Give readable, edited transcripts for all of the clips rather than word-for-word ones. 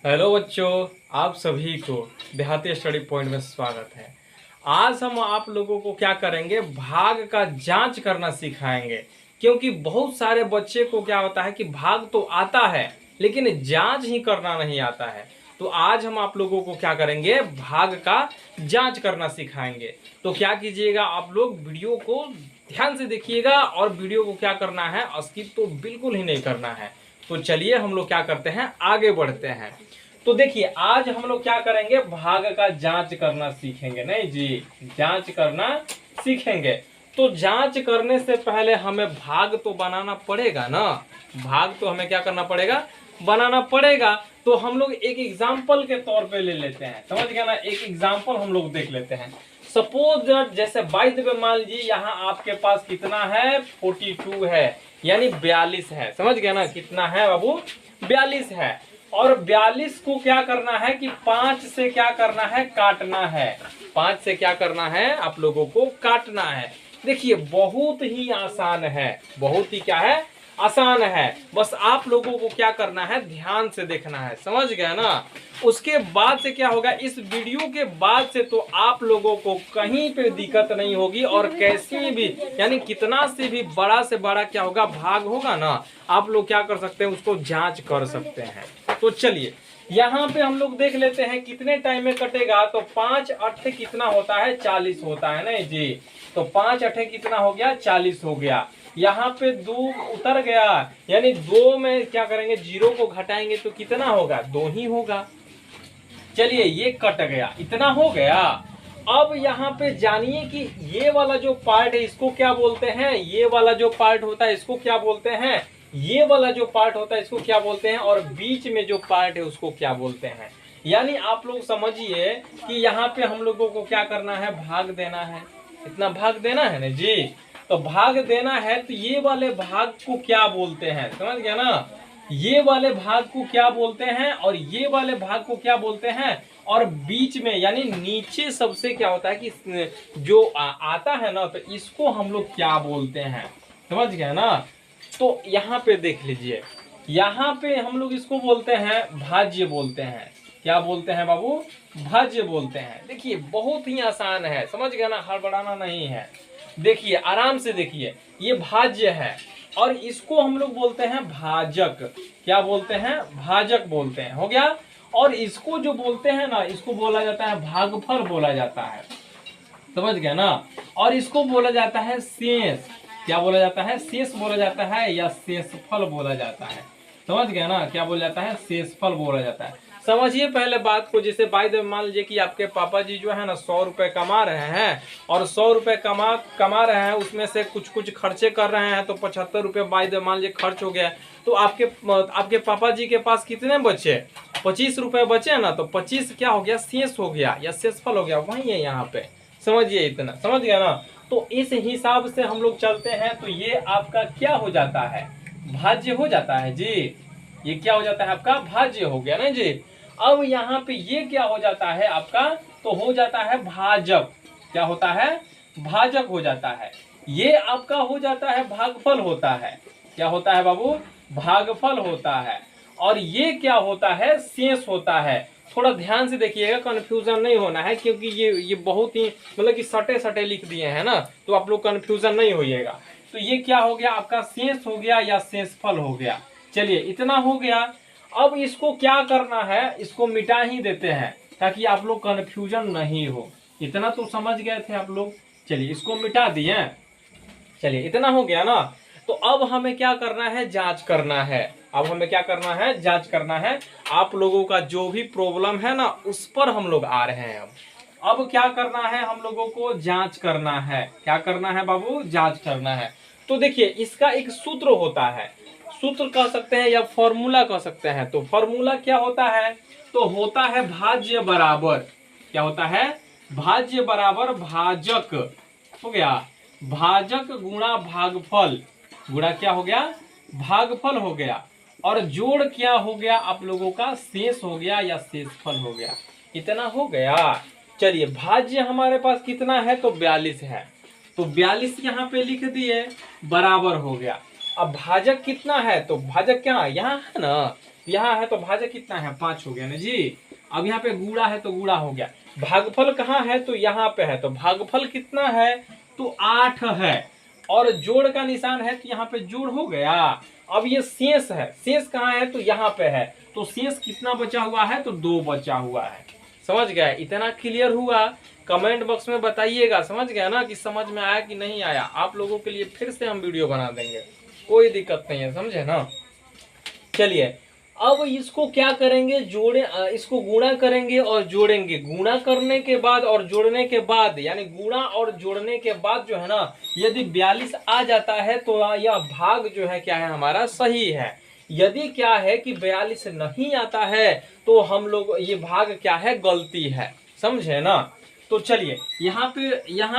Hello बच्चों, आप सभी को देहाती स्टडी पॉइंट में स्वागत है। आज हम आप लोगों को क्या करेंगे, भाग का जांच करना सिखाएंगे। क्योंकि बहुत सारे बच्चे को क्या होता है कि भाग तो आता है लेकिन जांच ही करना नहीं आता है। तो आज हम आप लोगों को क्या करेंगे, भाग का जांच करना सिखाएंगे। तो क्या कीजिएगा, आप लोग वीडियो को ध्यान से देखिएगा और वीडियो को क्या करना है, स्किप तो बिल्कुल ही नहीं करना है। तो चलिए हम लोग क्या करते हैं, आगे बढ़ते हैं। तो देखिए आज हम लोग क्या करेंगे, भाग का जांच करना सीखेंगे। नहीं जी, जांच करना सीखेंगे। तो जांच करने से पहले हमें भाग तो बनाना पड़ेगा ना। भाग तो हमें क्या करना पड़ेगा, बनाना पड़ेगा। तो हम लोग एक एग्जाम्पल के तौर पे ले लेते हैं, समझ गया ना। एक एग्जाम्पल हम लोग देख लेते हैं। सपोज जैसे बाई द वे मान लीजिए यहाँ आपके पास कितना है, 42 है, यानी 42 है। समझ गया ना, कितना है बाबू, 42 है। और 42 को क्या करना है कि 5 से क्या करना है, काटना है। 5 से क्या करना है, आप लोगों को काटना है। देखिए बहुत ही आसान है, बहुत ही क्या है, आसान है। बस आप लोगों को क्या करना है, ध्यान से देखना है। समझ गए ना। उसके बाद से क्या होगा, इस वीडियो के बाद से तो आप लोगों को कहीं पे दिक्कत नहीं होगी। और कैसी भी यानी कितना से बड़ा क्या होगा, भाग होगा ना, आप लोग क्या कर सकते हैं, उसको जांच कर सकते हैं। तो चलिए यहाँ पे हम लोग देख लेते हैं कितने टाइम में कटेगा। तो 5 अट्ठे कितना होता है, 40 होता है ना जी। तो 5 अट्ठे कितना हो गया, 40 हो गया। यहाँ पे 2 उतर गया, यानी 2 में क्या करेंगे, 0 को घटाएंगे तो कितना होगा, 2 ही होगा। चलिए ये कट गया, इतना हो गया। अब यहाँ पे जानिए कि ये वाला जो पार्ट है इसको क्या बोलते हैं, ये वाला जो पार्ट होता है इसको क्या बोलते हैं, ये वाला जो पार्ट होता है इसको क्या बोलते हैं, और बीच में जो पार्ट है उसको क्या बोलते हैं। यानी आप लोग समझिए कि यहाँ पे हम लोगों को क्या करना है, भाग देना है। इतना भाग देना है ना जी। तो भाग देना है तो ये वाले भाग को क्या बोलते हैं, समझ गया ना। ये वाले भाग को क्या बोलते हैं और ये वाले भाग को क्या बोलते हैं। और बीच में यानी नीचे सबसे क्या होता है कि जो आता है ना, तो इसको हम लोग क्या बोलते हैं, समझ गए ना। तो यहाँ पे देख लीजिए, यहाँ पे हम लोग इसको बोलते हैं भाज्य बोलते हैं। क्या बोलते हैं बाबू, भाज्य बोलते हैं। देखिए बहुत ही आसान है, समझ गए ना, हड़बड़ाना नहीं है। देखिए आराम से देखिए, ये भाज्य है और इसको हम लोग बोलते हैं भाजक। क्या बोलते हैं, भाजक बोलते हैं, हो गया। और इसको जो बोलते हैं ना, इसको बोला जाता है भागफल बोला जाता है, समझ गया ना। और इसको बोला जाता है शेष। क्या बोला जाता है, शेष बोला जाता है या शेषफल बोला जाता है। समझ गया ना, क्या बोला जाता है, शेषफल बोला जाता है। समझिए पहले बात को। जैसे बाय द मान लीजिए कि आपके पापा जी जो है ना 100 रुपए कमा रहे हैं, और 100 रुपए कमा रहे हैं, उसमें से कुछ खर्चे कर रहे हैं, तो 75 रुपए बाय द मान लीजिए खर्च हो गया। तो आपके पापा जी के पास कितने बचे, 25 रुपए बचे ना। तो 25 क्या हो गया, शेष हो गया या शेषफल हो गया, वही है यहाँ पे। समझिए, इतना समझ गया ना। तो इस हिसाब से हम लोग चलते हैं। तो ये आपका क्या हो जाता है, भाज्य हो जाता है जी। ये क्या हो जाता है, आपका भाज्य हो गया ना जी। अब यहाँ पे ये क्या हो जाता है आपका, तो हो जाता है भाजक। क्या होता है, भाजक हो जाता है। ये आपका हो जाता है भागफल होता है। क्या होता है बाबू, भागफल होता है। और ये क्या होता है, शेष होता है। थोड़ा ध्यान से देखिएगा, कंफ्यूजन नहीं होना है, क्योंकि ये बहुत ही मतलब कि सटे सटे लिख दिए हैं ना, तो आप लोग कंफ्यूजन नहीं होइएगा। तो ये क्या हो गया आपका, शेष हो गया या शेषफल हो गया। चलिए इतना हो गया। अब इसको क्या करना है, इसको मिटा ही देते हैं ताकि आप लोग कंफ्यूजन नहीं हो। इतना तो समझ गए थे आप लोग। चलिए इसको मिटा दिए। चलिए इतना हो गया ना। तो अब हमें क्या करना है, जांच करना है। अब हमें क्या करना है, जांच करना है। आप लोगों का जो भी प्रॉब्लम है ना, उस पर हम लोग आ रहे हैं। अब क्या करना है, हम लोगों को जांच करना है। क्या करना है बाबू, जांच करना है। तो देखिए इसका एक सूत्र होता है, सूत्र कह सकते हैं या फॉर्मूला कह सकते हैं। तो फॉर्मूला क्या होता है, तो होता है भाज्य बराबर, क्या होता है, भाज्य बराबर भाजक। हो गया, भाजक गुणा भागफल, गुणा क्या हो गया, भागफल हो गया। और जोड़ क्या हो गया आप लोगों का, शेष हो गया या शेषफल हो गया। इतना हो गया। चलिए भाज्य हमारे पास कितना है, तो 42 है। तो 42 यहाँ पे लिख दिए, बराबर हो गया। अब भाजक कितना है, तो भाजक क्या यहाँ है ना, यहाँ है तो भाजक कितना है 5 हो गया ना जी। अब यहाँ पे गुणा है तो गुणा हो गया। भागफल कहाँ है तो यहाँ पे है, तो भागफल कितना है तो 8 है। और जोड़ का निशान है तो यहाँ पे जोड़ हो गया। अब ये शेष है, शेष कहाँ है तो यहाँ पे है, तो शेष कितना बचा हुआ है तो 2 बचा हुआ है। समझ गए? इतना क्लियर हुआ? कमेंट बॉक्स में बताइएगा। समझ गया ना कि समझ में आया कि नहीं आया? आप लोगों के लिए फिर से हम वीडियो बना देंगे, कोई दिक्कत नहीं है, समझे ना। चलिए अब इसको क्या करेंगे, इसको गुणा करेंगे और जोड़ेंगे। गुणा करने के बाद और जोड़ने के बाद, यानी गुणा और जोड़ने के बाद जो है ना, यदि 42 आ जाता है तो यह भाग जो है क्या है हमारा सही है। यदि क्या है कि 42 नहीं आता है तो हम लोग ये भाग क्या है गलती है। समझे ना। तो चलिए यहाँ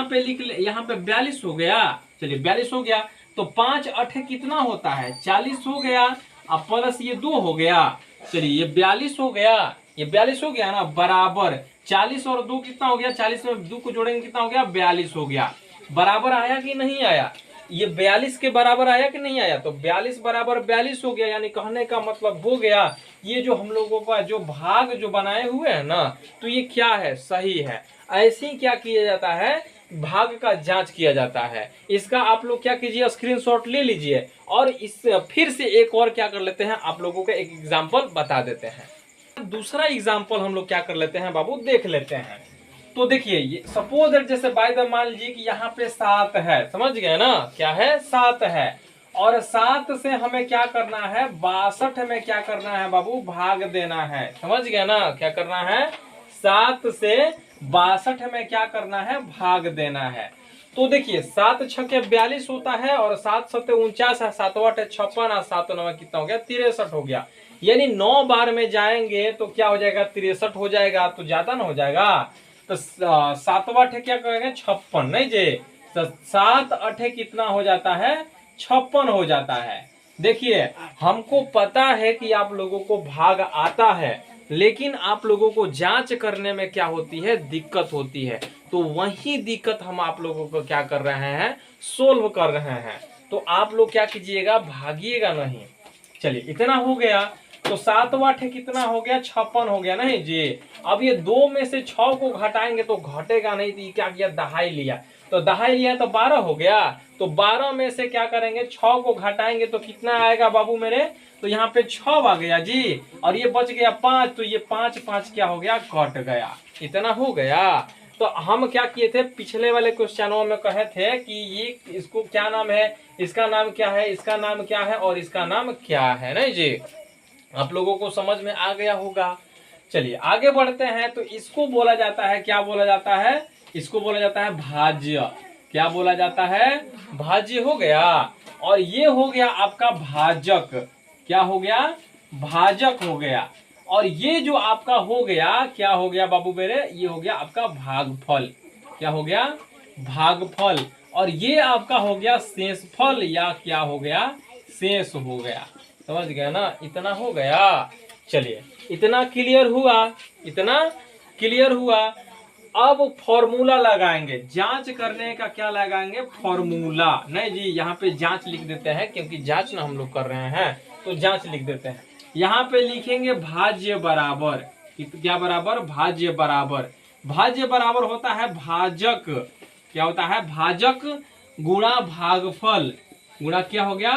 पे लिख ले, यहाँ पे 42 हो गया। चलिए 42 हो गया तो 5 8 कितना होता है 40 हो गया। अब प्लस ये 2 हो गया। चलिए ये 42 हो गया, ये 42 हो गया ना, बराबर 40 और 2 कितना हो गया, 40 में 2 को जोड़ेंगे कितना हो गया 42 हो गया। बराबर आया कि नहीं आया? ये 42 के बराबर आया कि नहीं आया? तो 42 बराबर 42 हो गया। यानी कहने का मतलब हो गया ये जो हम लोगों का जो भाग जो बनाए हुए है ना, तो ये क्या है सही है। ऐसे ही क्या किया जाता है, भाग का जांच किया जाता है। इसका आप लोग क्या कीजिए, स्क्रीनशॉट ले लीजिए और इस फिर से एक और क्या कर लेते हैं, आप लोगों को एक एग्जांपल बता देते हैं। दूसरा एग्जांपल हम लोग क्या कर लेते हैं बाबू, देख लेते हैं। तो देखिए ये सपोज जैसे बाय द मान लीजिए कि यहाँ पे 7 है। समझ गए ना, क्या है 7 है। और 7 से हमें क्या करना है 62 में क्या करना है बाबू, भाग देना है। समझ गए ना, क्या करना है 7 से 62 में क्या करना है भाग देना है। तो देखिए 7 छके 42 होता है और 7 सत्ते 49 है, 7 8 56 और 7 9 कितना हो गया 63 हो गया। यानी 9 बार में जाएंगे तो क्या हो जाएगा 63 हो जाएगा, तो ज्यादा ना हो जाएगा। तो 7 8 क्या करेंगे 56 नहीं जी, तो 7 8 कितना हो जाता है 56 हो जाता है। देखिए हमको पता है कि आप लोगों को भाग आता है, लेकिन आप लोगों को जांच करने में क्या होती है दिक्कत होती है। तो वही दिक्कत हम आप लोगों को क्या कर रहे हैं सोल्व कर रहे हैं। तो आप लोग क्या कीजिएगा भागिएगा नहीं। चलिए इतना हो गया। तो 7 8 कितना हो गया 56 हो गया नहीं जी। अब ये 2 में से 6 को घटाएंगे तो घटेगा नहीं, तो क्या किया दहाई लिया, तो दहाई लिया तो 12 हो गया। तो 12 में से क्या करेंगे 6 को घटाएंगे तो कितना आएगा बाबू मेरे, तो यहाँ पे 6 आ गया जी। और ये बच गया 5, तो ये 5 5 क्या हो गया कट गया। इतना हो गया। तो हम क्या किए थे पिछले वाले क्वेश्चनों में कहे थे कि ये इसको क्या नाम है, इसका नाम क्या है, इसका नाम क्या है और इसका नाम क्या है नहीं जी। आप लोगों को समझ में आ गया होगा। चलिए आगे बढ़ते हैं। तो इसको बोला जाता है, क्या बोला जाता है, इसको बोला जाता है भाज्य। क्या बोला जाता है भाज्य हो गया। और ये हो गया आपका भाजक। क्या हो गया भाजक हो गया। और ये जो आपका हो गया क्या हो गया बाबू मेरे, ये हो गया आपका भागफल। क्या हो गया भागफल। और ये आपका हो गया शेषफल, या क्या हो गया शेष हो गया। समझ गया ना, इतना हो गया। चलिए इतना क्लियर हुआ, इतना क्लियर हुआ। अब फॉर्मूला लगाएंगे, जांच करने का क्या लगाएंगे फॉर्मूला। नहीं जी यहाँ पे जांच लिख देते हैं, क्योंकि जांच ना हम लोग कर रहे हैं तो जांच लिख देते हैं। यहाँ पे लिखेंगे भाज्य बराबर, क्या बराबर भाज्य बराबर। भाज्य बराबर होता है भाजक, क्या होता है भाजक गुणा भागफल। गुणा क्या हो गया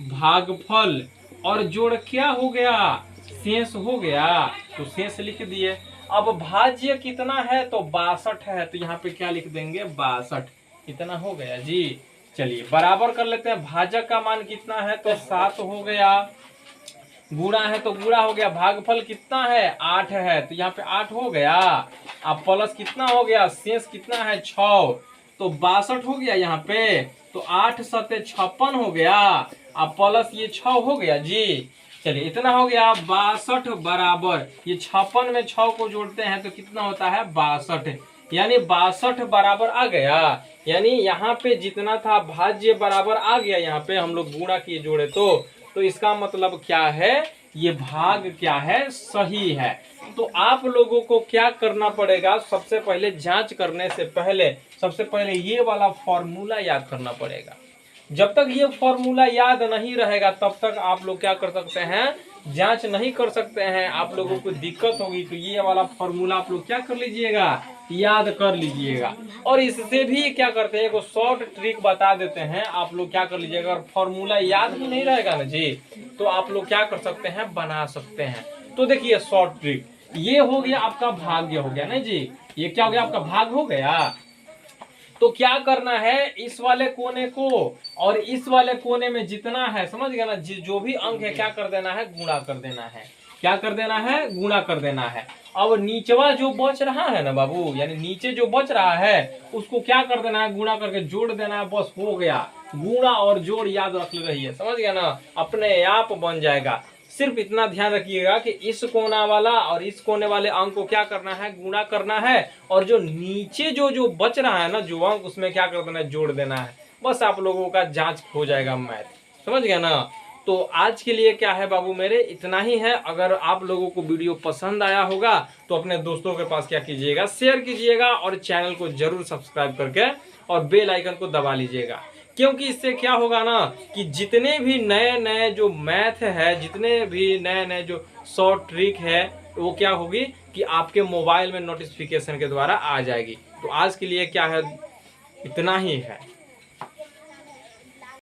भागफल, और जोड़ क्या हो गया शेष हो गया, तो शेष लिख दिए। अब भाज्य कितना है तो 62 है, तो यहाँ पे क्या लिख देंगे 62। इतना हो गया जी। चलिए बराबर कर लेते हैं। भाजक का मान कितना है तो 7 हो गया। गुणा है तो गुणा हो गया। भागफल कितना है 8 है, तो यहाँ पे 8 हो गया। अब प्लस कितना हो गया शेष कितना है 6, तो 62 हो गया यहाँ पे। तो 8 सत्ते 56 हो गया। अब प्लस ये 6 हो गया जी। चलिए इतना हो गया 62 बराबर, ये 56 में 6 को जोड़ते हैं तो कितना होता है 62, यानी 62 बराबर आ गया। यानी यहाँ पे जितना था भाज्य बराबर आ गया। यहाँ पे हम लोग गुणा किए जोड़े तो इसका मतलब क्या है ये भाग क्या है सही है। तो आप लोगों को क्या करना पड़ेगा, सबसे पहले जांच करने से पहले सबसे पहले ये वाला फॉर्मूला याद करना पड़ेगा। जब तक ये फॉर्मूला याद नहीं रहेगा तब तक आप लोग क्या कर सकते हैं जांच नहीं कर सकते हैं, आप लोगों को दिक्कत होगी, तो ये वाला फॉर्मूला आप लोग क्या कर लीजिएगा, याद कर लीजिएगा। और इससे भी क्या करते हैं, एक शॉर्ट ट्रिक बता देते हैं, आप लोग क्या कर लीजिएगा। अगर फॉर्मूला याद भी नहीं रहेगा ना जी, तो आप लोग क्या कर सकते हैं, बना सकते हैं। तो देखिए शॉर्ट ट्रिक, ये हो गया आपका भाग्य हो गया ना जी, ये क्या हो गया, आपका भाग हो गया। तो क्या करना है, इस वाले कोने को और इस वाले कोने में जितना है, समझ गया ना, जो भी अंक है क्या कर देना है, गुणा कर देना है। क्या कर देना है, गुणा कर देना है। अब नीचवा जो बच रहा है ना बाबू, यानी नीचे जो बच रहा है उसको क्या कर देना है, गुणा करके जोड़ देना है, बस हो गया। गुणा और जोड़ याद रख रही है, समझ गया ना, अपने आप बन जाएगा। सिर्फ इतना ध्यान रखिएगा कि इस कोना वाला और इस कोने वाले अंक को क्या करना है, गुणा करना है, और जो नीचे जो बच रहा है ना जो अंक, उसमें क्या कर देना है, जोड़ देना है। बस आप लोगों का जांच हो जाएगा मैथ, समझ गया ना। तो आज के लिए क्या है बाबू मेरे, इतना ही है। अगर आप लोगों को वीडियो पसंद आया होगा तो अपने दोस्तों के पास क्या कीजिएगा, शेयर कीजिएगा, और चैनल को जरूर सब्सक्राइब करके और बेल आइकन को दबा लीजिएगा। क्योंकि इससे क्या होगा ना, कि जितने भी नए नए जो मैथ है, जितने भी नए नए जो शॉर्ट ट्रिक है, वो क्या होगी कि आपके मोबाइल में नोटिफिकेशन के द्वारा आ जाएगी। तो आज के लिए क्या है, इतना ही है।